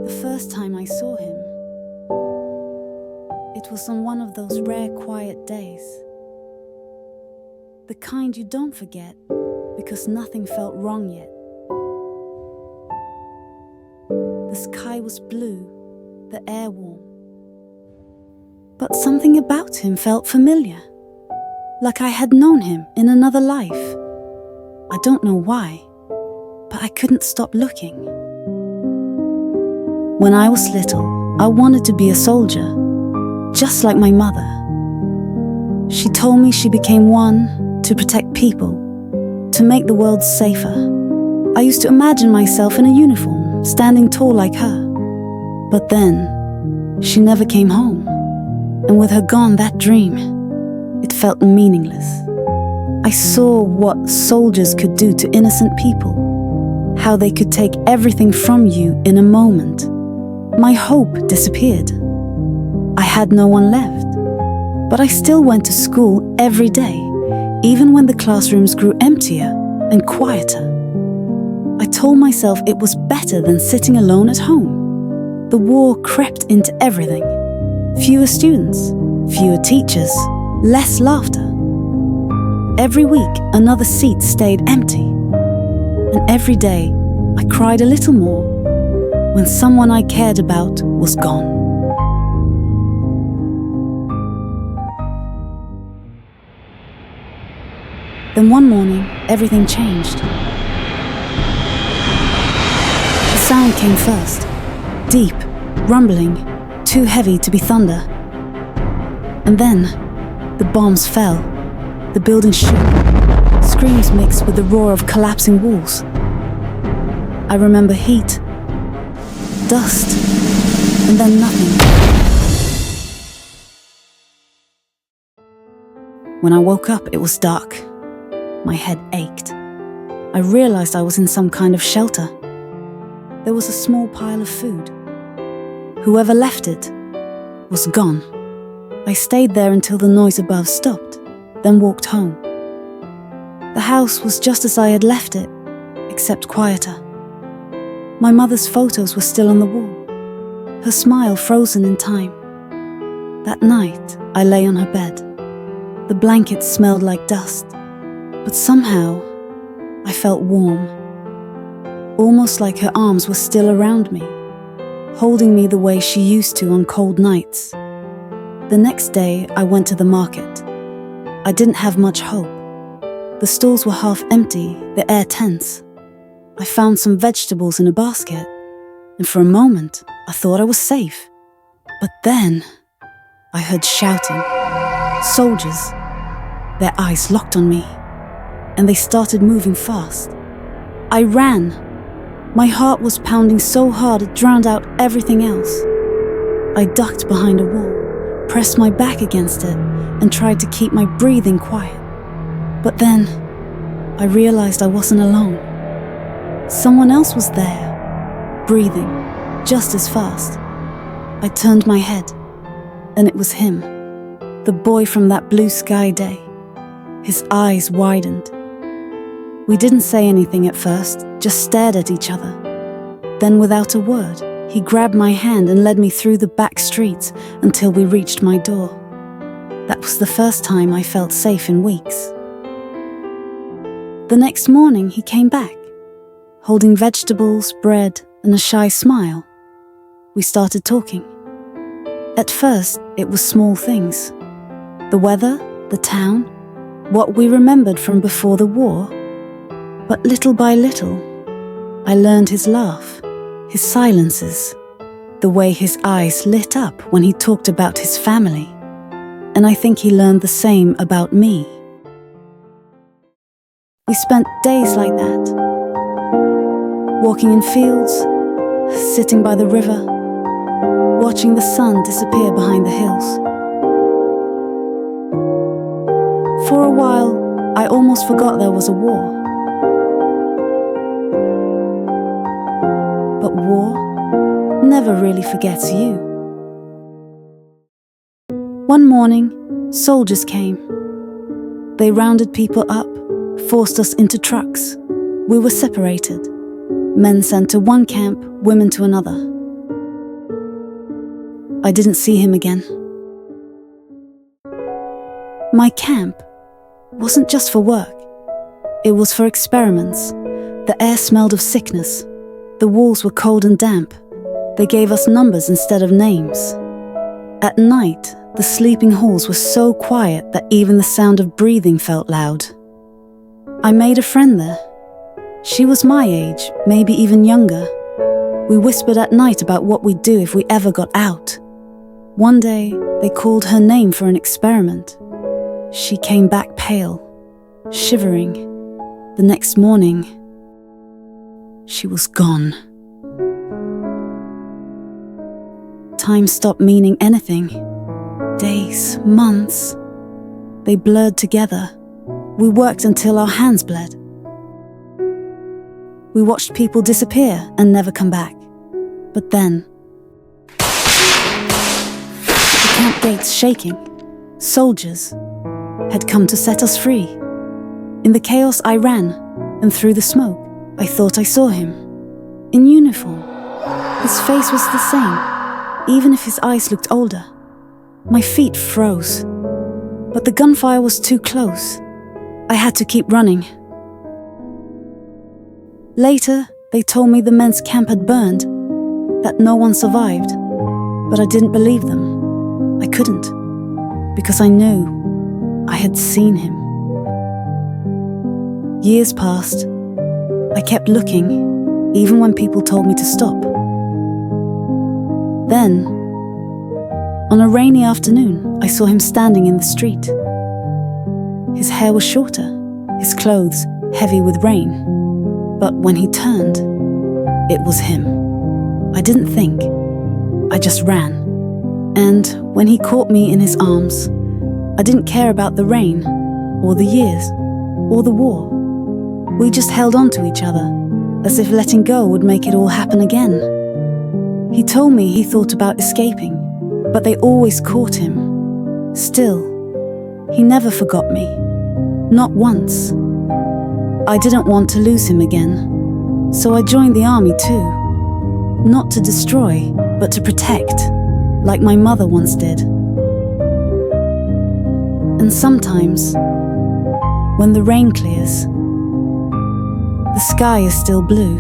The first time I saw him, it was on one of those rare quiet days. The kind you don't forget because nothing felt wrong yet. The sky was blue, the air warm. But something about him felt familiar, like I had known him in another life. I don't know why, but I couldn't stop looking. When I was little, I wanted to be a soldier, just like my mother. She told me she became one to protect people, to make the world safer. I used to imagine myself in a uniform, standing tall like her. But then, she never came home. And with her gone, that dream, it felt meaningless. I saw what soldiers could do to innocent people, how they could take everything from you in a moment. My hope disappeared. I had no one left. But I still went to school every day, even when the classrooms grew emptier and quieter. I told myself it was better than sitting alone at home. The war crept into everything. Fewer students, fewer teachers, less laughter. Every week, another seat stayed empty. And every day, I cried a little more when someone I cared about was gone. Then one morning, everything changed. The sound came first, deep, rumbling, too heavy to be thunder. And then, the bombs fell. The building shook. Screams mixed with the roar of collapsing walls. I remember heat, dust, and then nothing. When I woke up, it was dark. My head ached. I realized I was in some kind of shelter. There was a small pile of food. Whoever left it was gone. I stayed there until the noise above stopped, then walked home. The house was just as I had left it, except quieter. My mother's photos were still on the wall, her smile frozen in time. That night, I lay on her bed. The blankets smelled like dust, but somehow, I felt warm. Almost like her arms were still around me, holding me the way she used to on cold nights. The next day, I went to the market. I didn't have much hope. The stalls were half empty, the air tense. I found some vegetables in a basket, and for a moment, I thought I was safe. But then, I heard shouting. Soldiers. Their eyes locked on me, and they started moving fast. I ran. My heart was pounding so hard it drowned out everything else. I ducked behind a wall, pressed my back against it, and tried to keep my breathing quiet. But then, I realized I wasn't alone. Someone else was there, breathing, just as fast. I turned my head, and it was him, the boy from that blue sky day. His eyes widened. We didn't say anything at first, just stared at each other. Then without a word, he grabbed my hand and led me through the back streets until we reached my door. That was the first time I felt safe in weeks. The next morning he came back, holding vegetables, bread, and a shy smile. We started talking. At first, it was small things. The weather, the town, what we remembered from before the war. But little by little, I learned his laugh, his silences, the way his eyes lit up when he talked about his family. And I think he learned the same about me. We spent days like that, walking in fields, sitting by the river, watching the sun disappear behind the hills. For a while, I almost forgot there was a war. But war never really forgets you. One morning, soldiers came. They rounded people up, forced us into trucks. We were separated. Men sent to one camp, women to another. I didn't see him again. My camp wasn't just for work. It was for experiments. The air smelled of sickness. The walls were cold and damp. They gave us numbers instead of names. At night, the sleeping halls were so quiet that even the sound of breathing felt loud. I made a friend there. She was my age, maybe even younger. We whispered at night about what we'd do if we ever got out. One day, they called her name for an experiment. She came back pale, shivering. The next morning, she was gone. Time stopped meaning anything. Days, months, they blurred together. We worked until our hands bled. We watched people disappear and never come back. But then, the camp gates shaking. Soldiers had come to set us free. In the chaos I ran, and through the smoke, I thought I saw him. In uniform. His face was the same, even if his eyes looked older. My feet froze. But the gunfire was too close. I had to keep running. Later, they told me the men's camp had burned, that no one survived. But I didn't believe them. I couldn't, because I knew I had seen him. Years passed. I kept looking, even when people told me to stop. Then, on a rainy afternoon, I saw him standing in the street. His hair was shorter, his clothes heavy with rain. But when he turned, it was him. I didn't think. I just ran. And when he caught me in his arms, I didn't care about the rain, or the years, or the war. We just held on to each other, as if letting go would make it all happen again. He told me he thought about escaping, but they always caught him. Still, he never forgot me. Not once. I didn't want to lose him again, so I joined the army too. Not to destroy, but to protect, like my mother once did. And sometimes, when the rain clears, the sky is still blue.